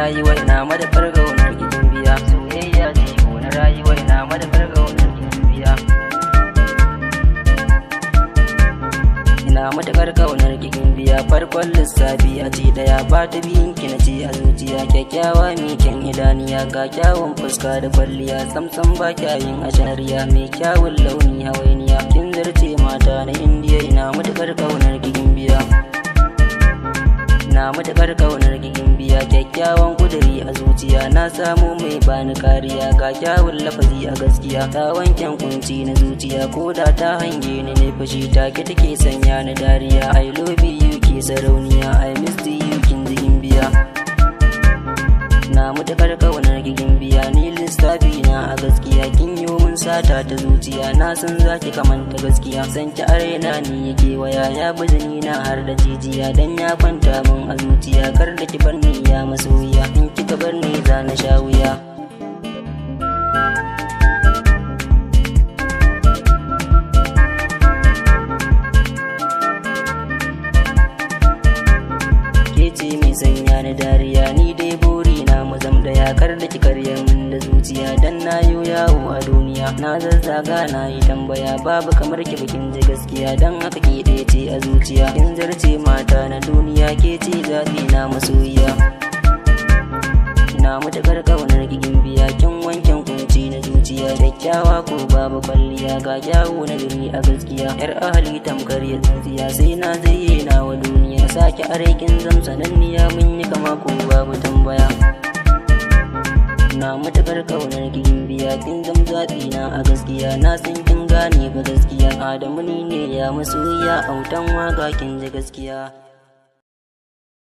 rayuwa ina madafar gaunar gidan biya. Soyayya jigo na rayuwa ina madafar gaunar gidan biya. Ina matakar kaunar gidan biya. Farkon lissafi a ce daya ba ta biyun ki na ce a zuciya. Kyakkyawa mai kyan idaniya ga kyawun fuska da kwalliya. Samsam ba kyayin a shariya mai kyawun launi hawainiya. Kin zarce mata na indiya ina matakar kaunar gidan biya. Na matakar kaunar gidan biya. Kyakkyawan kuduri a zuciya na samu mai bani kariya. Ga kyawun lafazi a gaskiya ta wanken kunci na zuciya. Ko da ta hange ni ne fashi take take sanya ni dariya. I love you ke sarauniya, I miss you kin jigin biya. Na matakar kaunar gidan biya. Ni lissafi na a gaskiya kin yi mun sata ta zuciya. Na san zaki kamanta gaskiya. San ki arena ni yake waya ya bijini na har da jijiya. Dan ya kwanta min a zuciya kar da ki bar ni ya masoyiya. In kika bar ni za na sha wuya. Ke ce mai sanya ni dariya ni dai buri na mu zam daya. Kar da ki karyar min da zuciya dan na yo yawo a duniya. Na zazzaga na yi tambaya babu kamar ki bikin ji gaskiya. Dan haka ke ɗaya ce a zuciya. Kin zarce mata na duniya ke ce zaɓi na masoyiya. Ina matakar kaunar gigin biya. Kin wanken kunci na zuciya. Kyakkyawa ko babu kwalliya ga kyawu na gari a gaskiya. Yar ahali tamkar ya tsintsiya sai na zayyana wa duniya. Sake arekin zamsananniya mun yi kama ko babu tambaya. Na matakar kaunar gigin biya. Kin zam zaɓi na a gaskiya. Na san kin gane ba gaskiya. Adamu ni ne ya masoyiya autan waka kin ji gaskiya.